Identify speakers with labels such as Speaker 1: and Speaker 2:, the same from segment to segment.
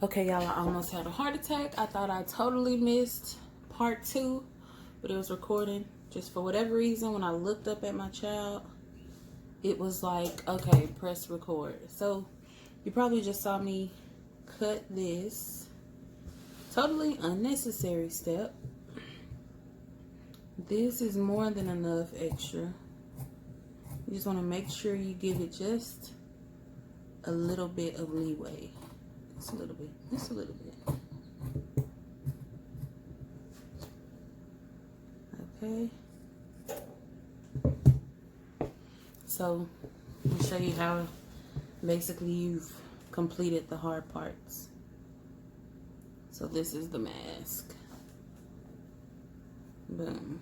Speaker 1: Okay, y'all, I almost had a heart attack. I thought I totally missed part 2, but it was recording. Just for whatever reason, when I looked up at my child, it was like, okay, press record. So you probably just saw me cut this totally unnecessary step. This is more than enough extra. You just want to make sure you give it just a little bit of leeway. Just a little bit. Just a little bit. Okay. So, I'll show you how basically you've completed the hard parts. So this is the mask. Boom.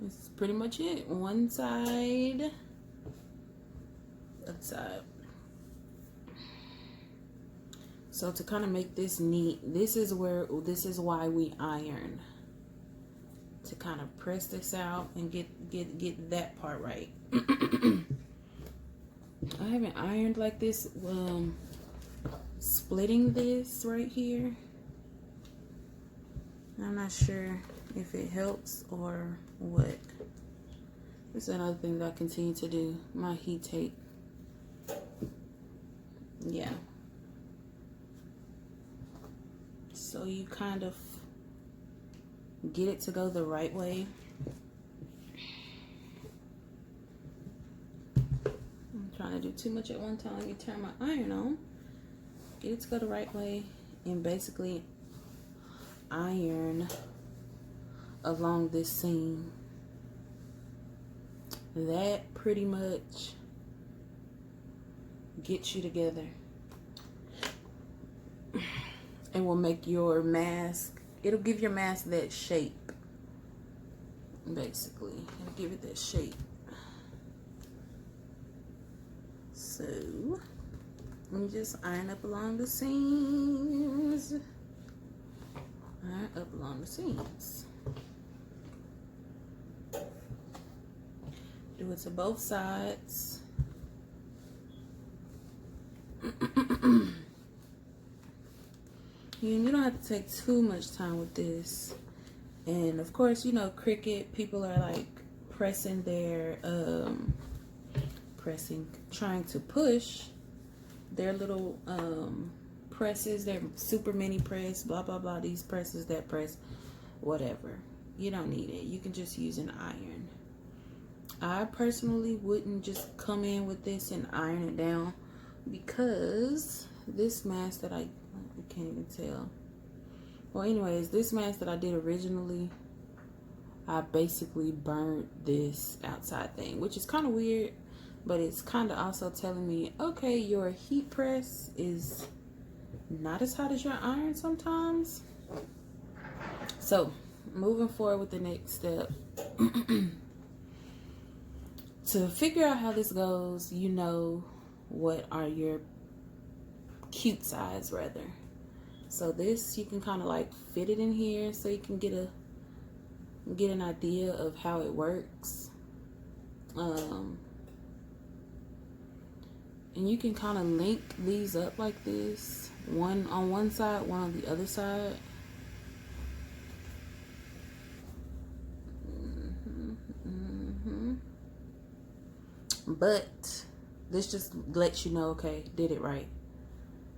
Speaker 1: This is pretty much it. One side, other side. So to kind of make this neat, this is why we iron. To kind of press this out and get that part right. I haven't ironed like this. Splitting this right here, I'm not sure if it helps or what. This is another thing that I continue to do. My heat tape. Yeah. So you kind of get it to go the right way. I'm trying to do too much at one time. You turn my iron on. Get it to go the right way and basically iron along this seam. That pretty much gets you together and will make your mask, it'll give your mask that shape. Basically, it'll give it that shape. So let me just iron up along the seams. Iron up along the seams. Do it to both sides. You don't have to take too much time with this. And of course, you know, Cricut, people are like pressing their, trying to push their little presses, their super mini press, blah blah blah, these presses, that press, whatever. You don't need it. You can just use an iron. I personally wouldn't just come in with this and iron it down, because this mask that I can't even tell. Well, anyways, this mask that I did originally, I basically burned this outside thing, which is kind of weird. But it's kind of also telling me, okay, your heat press is not as hot as your iron sometimes. So, moving forward with the next step. To figure out how this goes, you know, what are your cute sides, rather. So this, you can kind of like fit it in here so you can get an idea of how it works. And you can kind of link these up like this. One on one side, one on the other side. But this just lets you know, okay, did it right.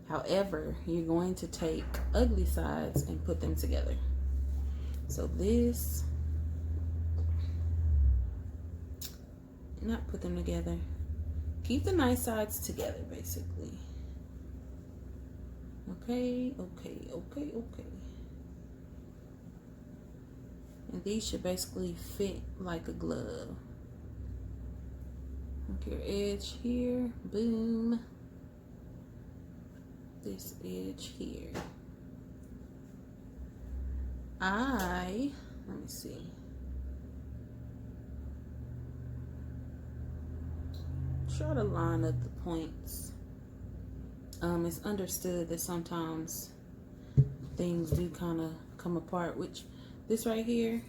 Speaker 1: However, you're going to take ugly sides and put them together. So this, not put them together. Keep the nice sides together, basically. Okay. And these should basically fit like a glove. Okay, your edge here, boom. This edge here. Let me see. Try to line up the points. It's understood that sometimes things do kind of come apart, which this right here,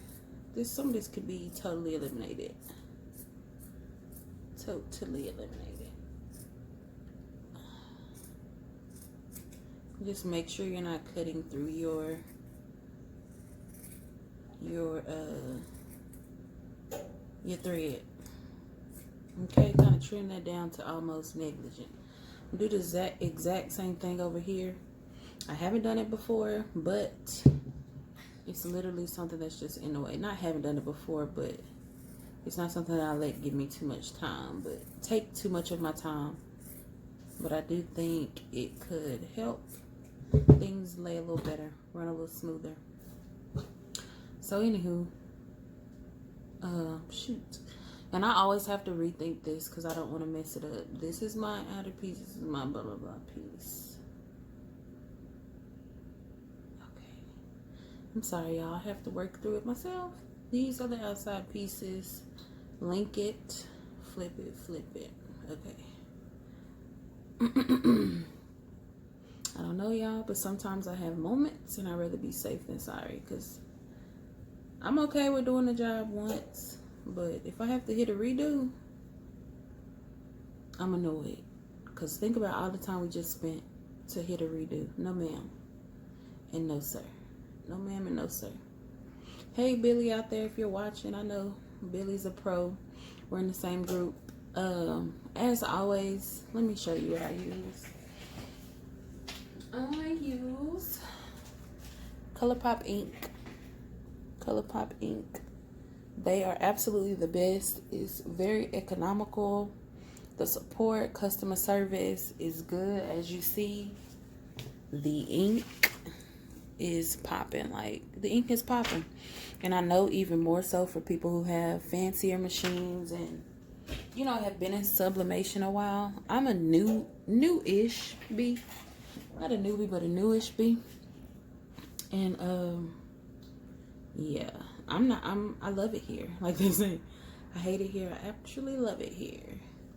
Speaker 1: some of this could be totally eliminated. Totally eliminated. Just make sure you're not cutting through your thread. Okay, kind of trim that down to almost negligent. Do the exact same thing over here. I haven't done it before, but it's literally something that's just in the way. Not haven't done it before, but it's not something that I let give me too much time, but take too much of my time. But I do think it could help things lay a little better, run a little smoother. So anywho, shoot. And I always have to rethink this because I don't want to mess it up. This is my outer piece. This is my blah, blah, blah piece. Okay. I'm sorry, y'all. I have to work through it myself. These are the outside pieces. Link it. Flip it. Flip it. Okay. I don't know, y'all, but sometimes I have moments and I'd rather be safe than sorry because I'm okay with doing the job once. But if I have to hit a redo, I'm annoyed. Because think about all the time we just spent to hit a redo. No ma'am. And no sir. No ma'am and no sir. Hey Billy out there, if you're watching, I know Billy's a pro. We're in the same group. As always, let me show you what I use. I use ColourPop ink. ColourPop ink. They are absolutely the best. It's very economical. The support, customer service is good. As you see, the ink is popping. Like, the ink is popping. And I know even more so for people who have fancier machines and, you know, have been in sublimation a while. I'm a new-ish bee. Not a newbie, but a newish bee. And, yeah. I love it here. Like they say, I hate it here. I actually love it here.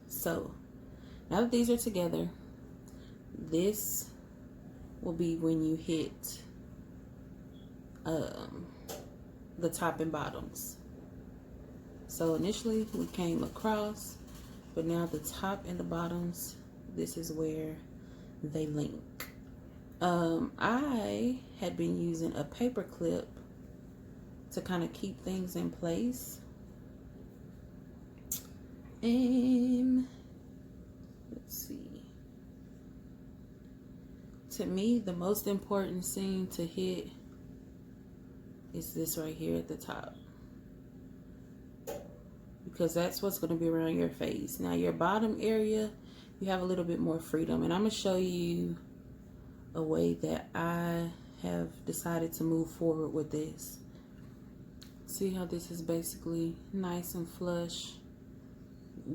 Speaker 1: So, now that these are together, this will be when you hit the top and bottoms. So initially we came across, but now the top and the bottoms, this is where they link. I had been using a paper clip to kind of keep things in place. And let's see. To me, the most important seam to hit is this right here at the top. Because that's what's going to be around your face. Now your bottom area, you have a little bit more freedom. And I'm going to show you a way that I have decided to move forward with this. See how this is basically nice and flush.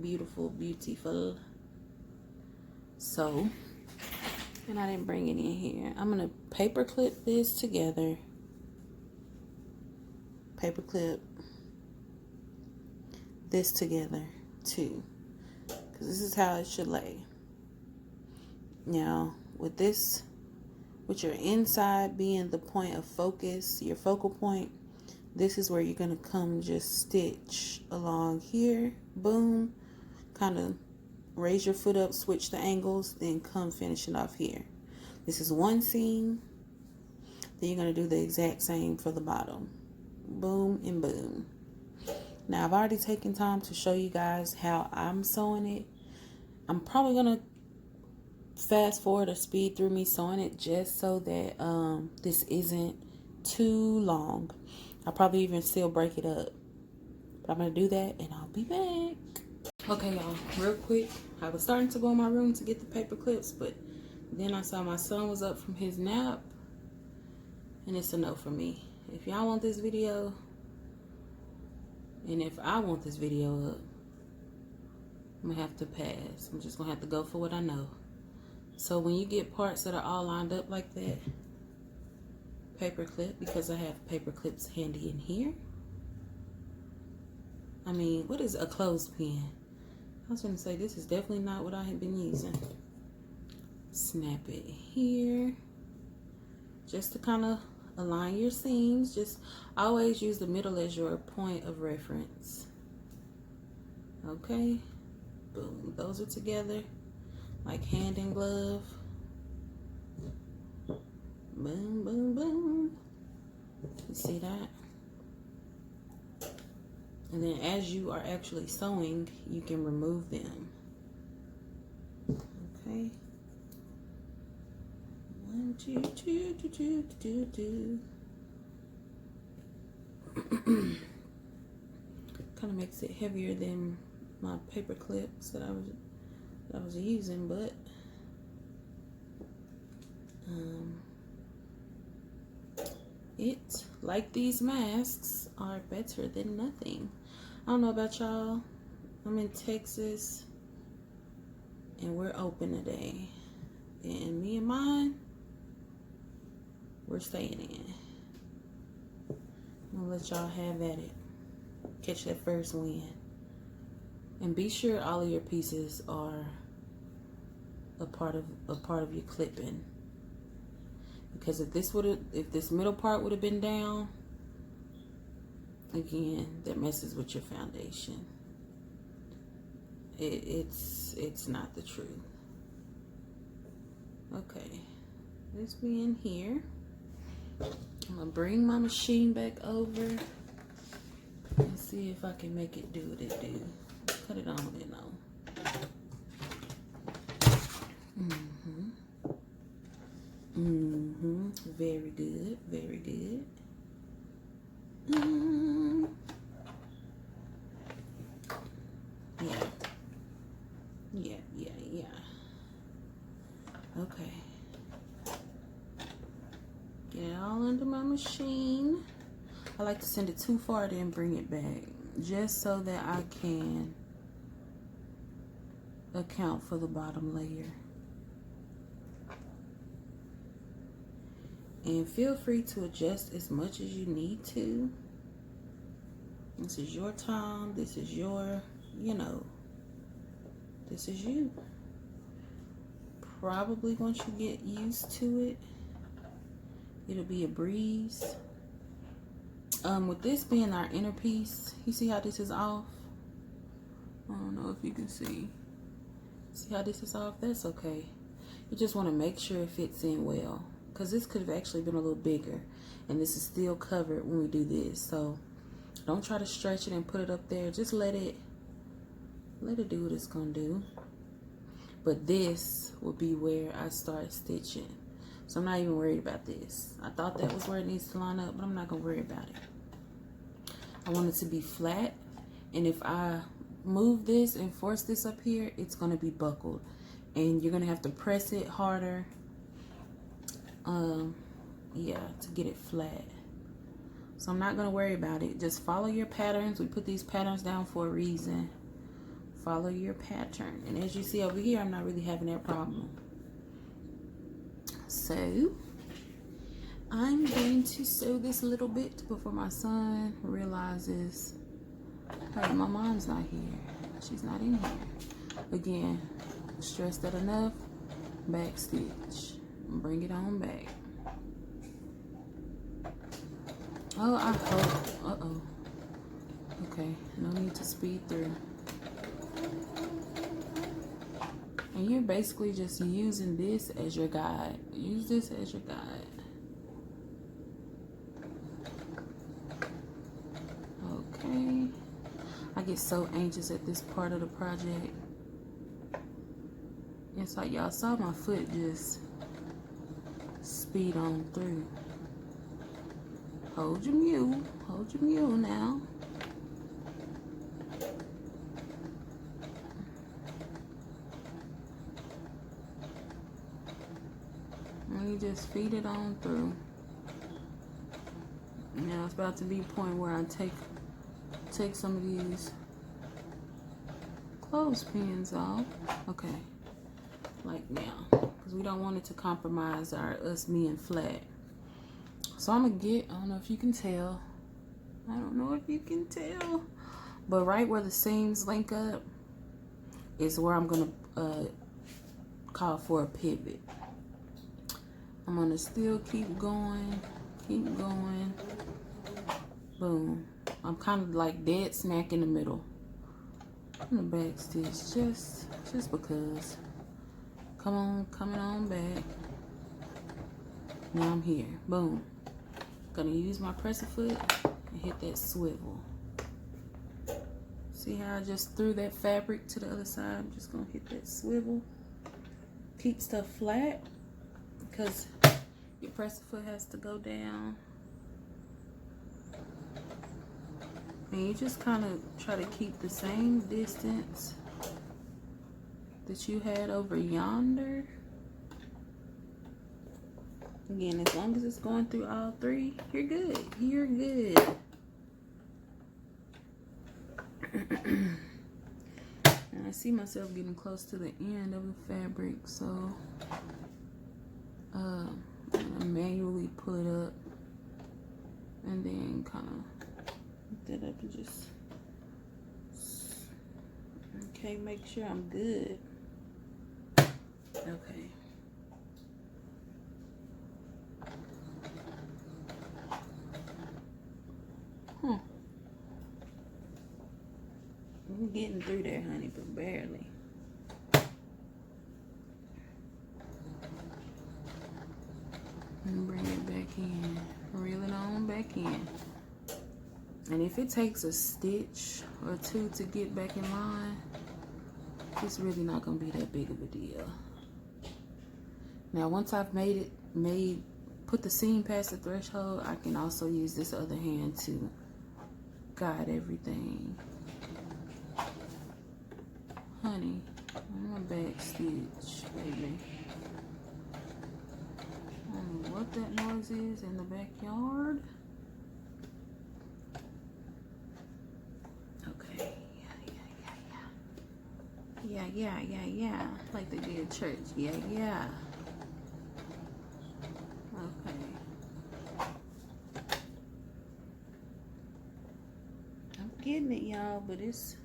Speaker 1: Beautiful, beautiful. So, and I didn't bring it in here. I'm going to paper clip this together. Paper clip this together too. Because this is how it should lay. Now, with this, with your inside being the point of focus, your focal point, this is where you're going to come just stitch along here. Boom. Kind of raise your foot up, switch the angles, then come finishing off here. This is one seam. Then you're going to do the exact same for the bottom. Boom and boom. Now, I've already taken time to show you guys how I'm sewing it. I'm probably going to fast forward or speed through me sewing it just so that this isn't too long. I'll probably even still break it up. But I'm going to do that and I'll be back. Okay, y'all, real quick. I was starting to go in my room to get the paper clips, but then I saw my son was up from his nap. And it's a no for me. If y'all want this video, and if I want this video up, I'm going to have to pass. I'm just going to have to go for what I know. So when you get parts that are all lined up like that, paper clip, because I have paper clips handy in here. I mean, what is a clothespin? I was going to say, this is definitely not what I have been using. Snap it here. Just to kind of align your seams. Just always use the middle as your point of reference. Okay. Boom. Those are together like hand and glove. Boom, boom, boom. You see that? And then as you are actually sewing, you can remove them. Okay. 1, 2, 2, 2, 2, 2, 2. Kind of makes it heavier than my paper clips that I was using, but it, like these masks, are better than nothing. I don't know about y'all. I'm in Texas and we're open today, and me and mine, we're staying in. I'm gonna let y'all have at it. Catch that first win. And be sure all of your pieces are a part of your clipping. Because if this middle part would have been down, again, that messes with your foundation. It's not the truth. Okay, let's be in here. I'm gonna bring my machine back over and see if I can make it do what it do. Cut it on and on. Very good, very good. Yeah. Okay. Get it all under my machine. I like to send it too far, then bring it back, just so that I can account for the bottom layer. And feel free to adjust as much as you need to. This is your time. This is your, this is you. Probably once you get used to it, it'll be a breeze. With this being our inner piece, you see how this is off? I don't know if you can see. See how this is off? That's okay. You just want to make sure it fits in well, because this could have actually been a little bigger, and this is still covered when we do this. So don't try to stretch it and put it up there. Just let it do what it's gonna do. But this will be where I start stitching. So I'm not even worried about this. I thought that was where it needs to line up, but I'm not gonna worry about it. I want it to be flat, and if I move this and force this up here, it's gonna be buckled, and you're gonna have to press it harder, yeah, to get it flat. So I'm not gonna worry about it. Just follow your patterns. We put these patterns down for a reason. Follow your pattern, and as you see over here, I'm not really having that problem. So I'm going to sew this a little bit before my son realizes, hey, my mom's not here. She's not in here. Again, stress that enough, back stitch. Bring it on back. Oh, I hope. Uh-oh. Okay, no need to speed through. And you're basically just using this as your guide. Use this as your guide. Okay. I get so anxious at this part of the project. It's like y'all saw my foot just speed on through. Hold your mule. Hold your mule now. And you just feed it on through. Now it's about to be a point where I take some of these clothespins off. Okay, like now, because we don't want it to compromise us being flat. So I'm gonna get, I don't know if you can tell. I don't know if you can tell, but right where the seams link up is where I'm gonna call for a pivot. I'm gonna still keep going, boom. I'm kind of like dead smack in the middle. I'm gonna back stitch just because. Come on, coming on back. Now I'm here. Boom. Gonna use my presser foot and hit that swivel. See how I just threw that fabric to the other side? I'm just gonna hit that swivel. Keep stuff flat because your presser foot has to go down. And you just kind of try to keep the same distance that you had over yonder. Again, as long as it's going through all three, you're good. You're good. And I see myself getting close to the end of the fabric, so I'm gonna manually pull it up and then kind of lift it up and just okay, make sure I'm good. Okay. I'm getting through there, honey, but barely. And bring it back in. Reel it on back in. And if it takes a stitch or two to get back in line, it's really not gonna be that big of a deal. Now, once I've put the seam past the threshold, I can also use this other hand to guide everything. Honey, I'm gonna back stitch, baby. I don't know what that noise is in the backyard. Okay, yeah. Like they did at church, yeah. Okay. I'm getting it, y'all, but it's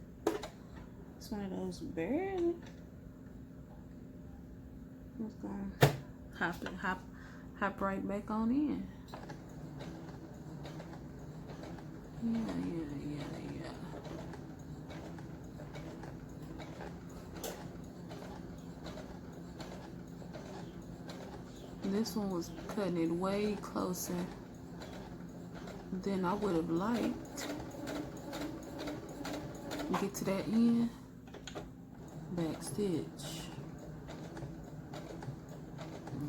Speaker 1: one of those barely. I'm just gonna hop right back on in. Yeah. This one was cutting it way closer than I would have liked. Get to that end. Back stitch.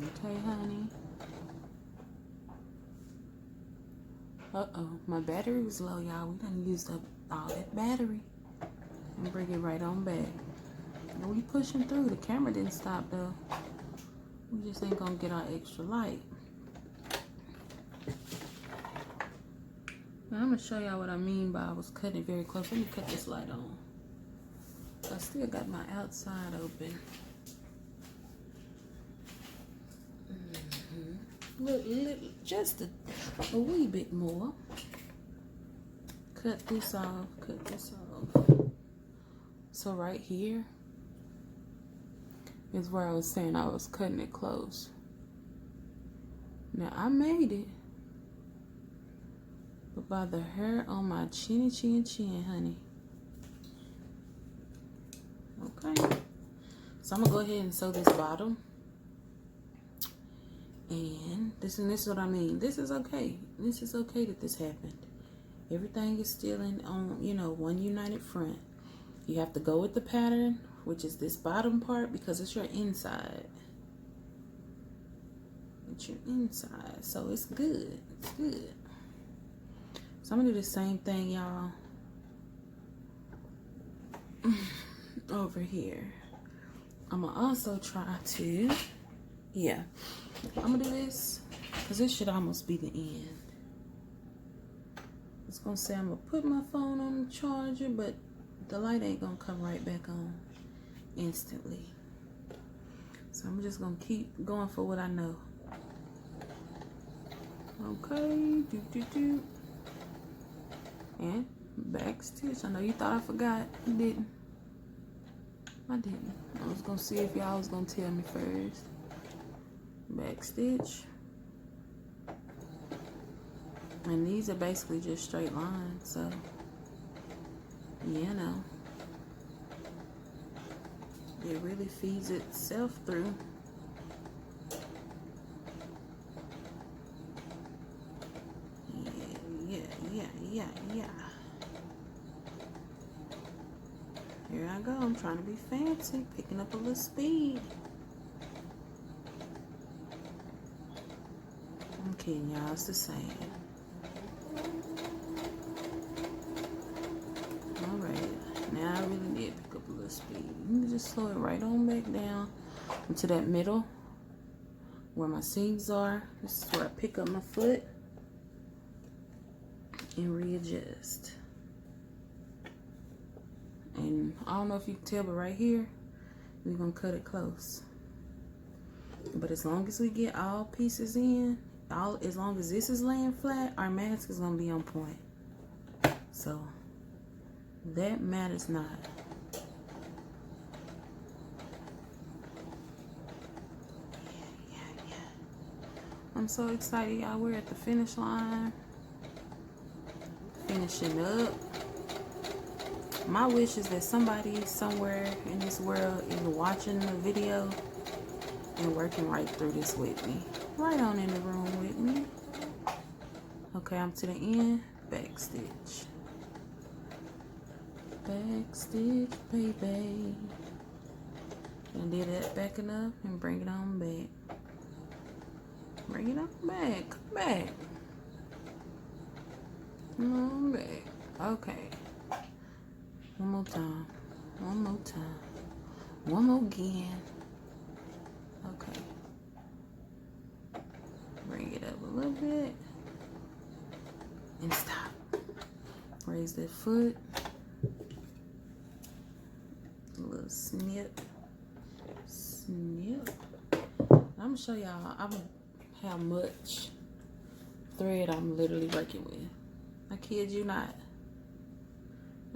Speaker 1: Okay, honey. Uh-oh, my battery was low, y'all. We done used up all that battery. And bring it right on back. And we pushing through. The camera didn't stop though. We just ain't gonna get our extra light. Now I'm gonna show y'all what I mean by I was cutting it very close. Let me cut this light on. I still got my outside open. Just a wee bit more. Cut this off. So right here is where I was saying I was cutting it close. Now I made it. But by the hair on my chin, honey. Okay. So I'm gonna go ahead and sew this bottom. And this is what I mean. This is okay. This is okay that this happened. Everything is still on, one united front. You have to go with the pattern, which is this bottom part, because it's your inside. It's your inside. So it's good. It's good. So I'm gonna do the same thing, y'all. Over here. I'm gonna also try to, I'm gonna do this because this should almost be the end. It's gonna say I'm gonna put my phone on the charger, but the light ain't gonna come right back on instantly. So I'm just gonna keep going for what I know. Okay, and back stitch. I know you thought I forgot. You didn't. I didn't. I was gonna see if y'all was gonna tell me first. Back stitch. And these are basically just straight lines, so it really feeds itself through. yeah. Here I go. I'm trying to be fancy, picking up a little speed. I'm kidding, y'all. It's the same. Alright. Now I really did pick up a little speed. You can just slow it right on back down into that middle where my seams are. This is where I pick up my foot and readjust. And I don't know if you can tell, but right here, we're going to cut it close. But as long as we get all pieces in, as long as this is laying flat, our mask is going to be on point. So, that matters not. Yeah. I'm so excited, y'all. We're at the finish line. Finishing up. My wish is that somebody somewhere in this world is watching the video and working right through this with me. Right on in the room with me. Okay, I'm to the end. Back stitch. Back stitch, baby. And do that backing up and bring it on back. Bring it on back. Come back. Come on back. Okay. One more time. One more time. One more again. Okay. Bring it up a little bit. And stop. Raise that foot. A little snip. Snip. I'm going to show y'all how much thread I'm literally working with. I kid you not.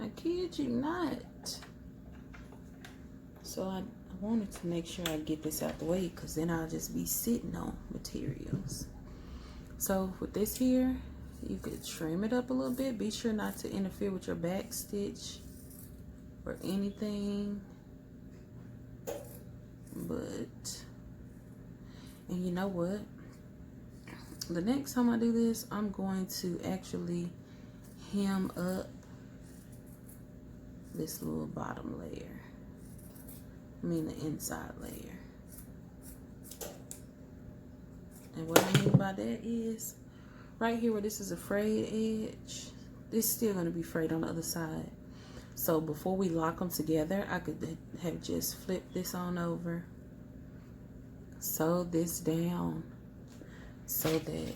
Speaker 1: I kid you not. So I wanted to make sure I get this out the way, because then I'll just be sitting on materials. So with this here, you could trim it up a little bit. Be sure not to interfere with your back stitch or anything. But, and you know what? The next time I do this, I'm going to actually hem up this little bottom layer. I mean the inside layer. And what I mean by that is, right here where this is a frayed edge, this is still going to be frayed on the other side. So before we lock them together, I could have just flipped this on over, sew this down so that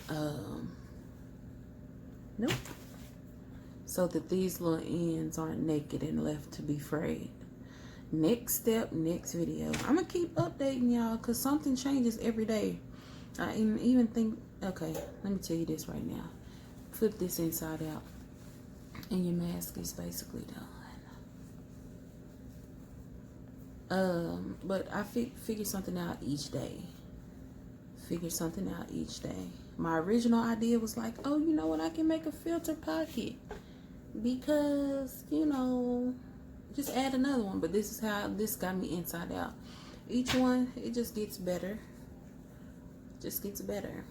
Speaker 1: nope, so that these little ends aren't naked and left to be frayed. Next step, next video. I'm gonna keep updating y'all, because something changes every day. I even think, okay, let me tell you this right now. Flip this inside out and your mask is basically done. But I figure something out each day. Figure something out each day. My original idea was like, oh, you know what, I can make a filter pocket, because, you know, just add another one. But this is how this got me inside out. Each one, it just gets better. Just gets better.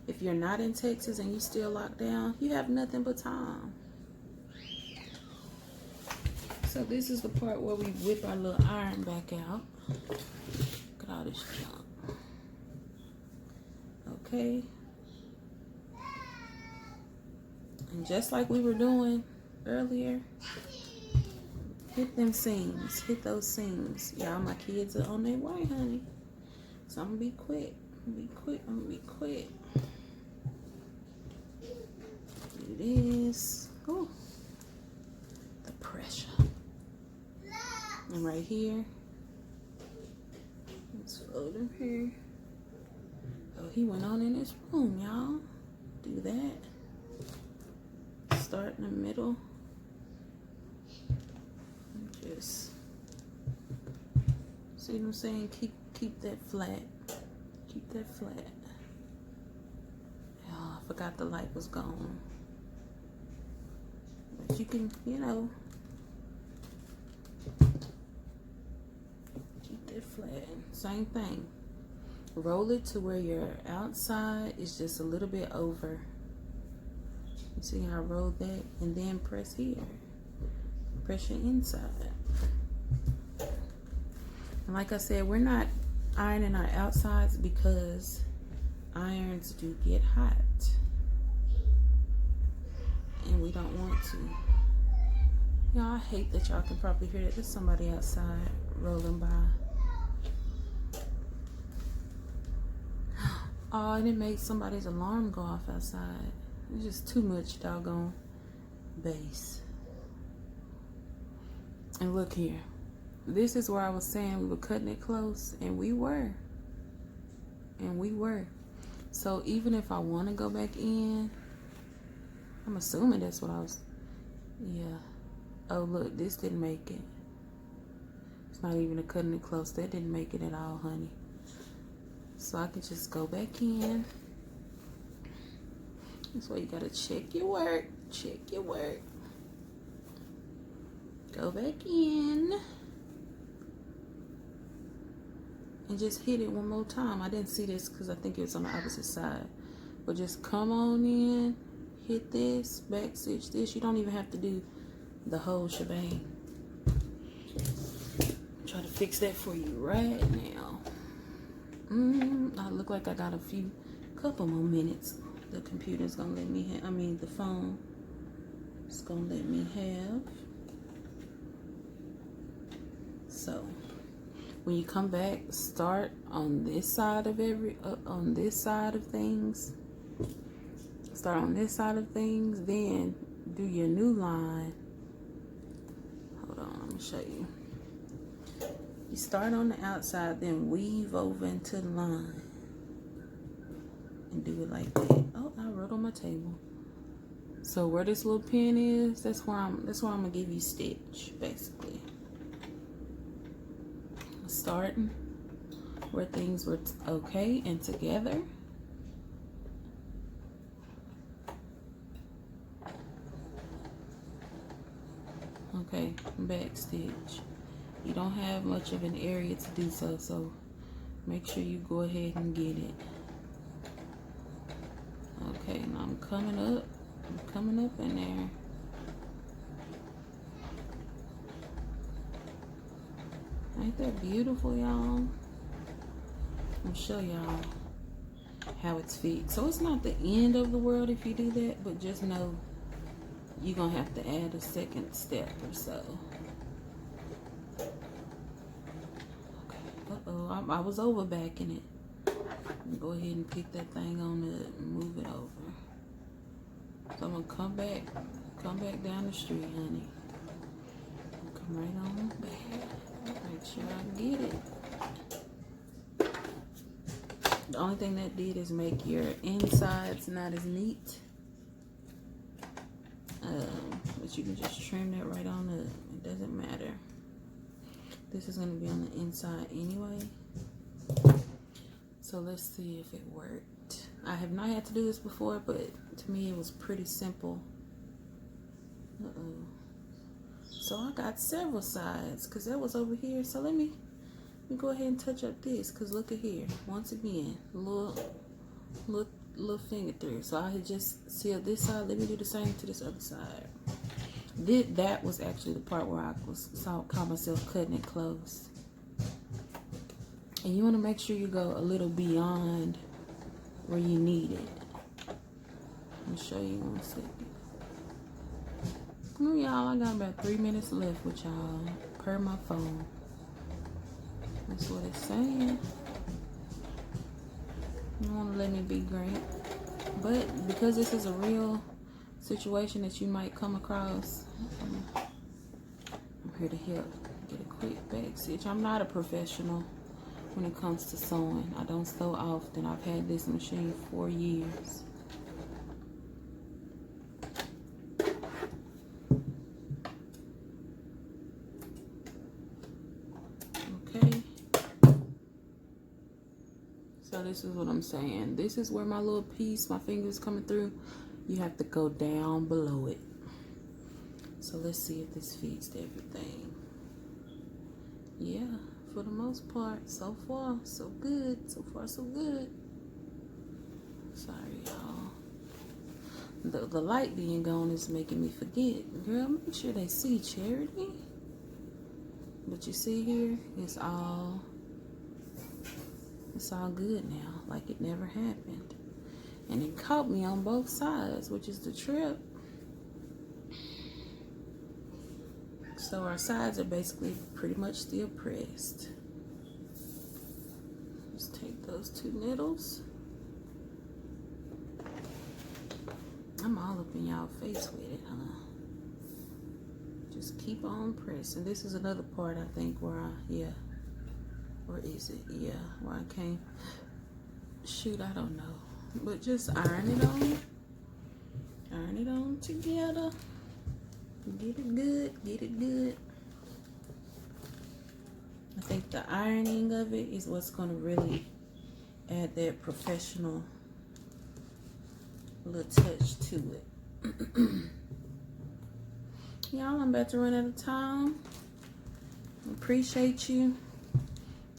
Speaker 1: If you're not in Texas and you still locked down, you have nothing but time. So this is the part where we whip our little iron back out. Look at all this junk. Okay. And just like we were doing earlier, hit them seams. Hit those seams. Y'all, my kids are on their way, honey. So I'm gonna be quick. I'm gonna be quick. Do this. Oh, the pressure. And right here, let's fold him here. Oh, he went on in this room, y'all. Do that. Start in the middle. And just, see what I'm saying? Keep that flat. Keep that flat. Oh, I forgot the light was gone. But you can, you know, keep that flat. Same thing. Roll it to where your outside is just a little bit over See how I rolled that? And then press here. Press your inside. And like I said, we're not ironing our outsides because irons do get hot. And we don't want to. Y'all, I hate that y'all can probably hear that. There's somebody outside rolling by. Oh, and it made somebody's alarm go off outside. It's just too much doggone bass. And look here. This is where I was saying we were cutting it close. And we were. And we were. So even if I want to go back in, I'm assuming that's what I was. Yeah. Oh, look. This didn't make it. It's not even a cutting it close. That didn't make it at all, honey. So I can just go back in. That's why you gotta check your work. Check your work. Go back in. And just hit it one more time. I didn't see this because I think it was on the opposite side. But just come on in. Hit this. Back stitch this. You don't even have to do the whole shebang. Try to fix that for you right now. I look like I got couple more minutes. The computer's gonna let me have, the phone is gonna let me have. So when you come back, start on this side of on this side of things. Start on this side of things, then do your new line. Hold on, I'm gonna show you. You start on the outside, then weave over into the line. And do it like that. Oh, I wrote on my table. So where this little pin is, that's where I'm gonna give you stitch, basically. Starting where things were okay and together. Okay, back stitch. You don't have much of an area to do so, so make sure you go ahead and get it. Okay, now I'm coming up in there. Ain't that beautiful, y'all? I'm gonna show y'all how it's fit. So it's not the end of the world if you do that, but just know you're gonna have to add a second step or so. Uh-oh, I was over backing it. Go ahead and pick that thing on up and move it over. So I'm gonna come back down the street, honey. Come right on back. Make sure I get it. The only thing that did is make your insides not as neat. But you can just trim that right on up. It doesn't matter. This is gonna be on the inside anyway. So let's see if it worked. I have not had to do this before, but to me it was pretty simple. Uh-oh. So I got several sides because that was over here. So let me go ahead and touch up this because look at here. Once again, little finger through. So I had just sealed this side. Let me do the same to this other side. That was actually the part where I caught myself cutting it close. And you want to make sure you go a little beyond where you need it. I'll show you in 1 second. Oh, y'all, I got about 3 minutes left with y'all per my phone. That's what it's saying. You don't want to let me be great. But because this is a real situation that you might come across, I'm here to help. Get a quick back stitch. I'm not a professional when it comes to sewing. I don't sew often. I've had this machine for years. Okay. So this is what I'm saying. This is where my little piece, my finger's coming through. You have to go down below it. So let's see if this fits everything. Yeah. For the most part, so far, so good. So far, so good. Sorry, y'all. The light being gone is making me forget. Girl, make sure they see Charity. But you see here, it's all good now, like it never happened. And it caught me on both sides, which is the trip. So our sides are basically pretty much still pressed. Just take those 2 needles. I'm all up in y'all face with it, huh? Just keep on pressing. This is another part, I think, where where is it? Yeah, where I can't, shoot, I don't know. But just iron it on together. Get it good. I think the ironing of it is what's gonna really add that professional little touch to it. Y'all, I'm about to run out of time. Appreciate you.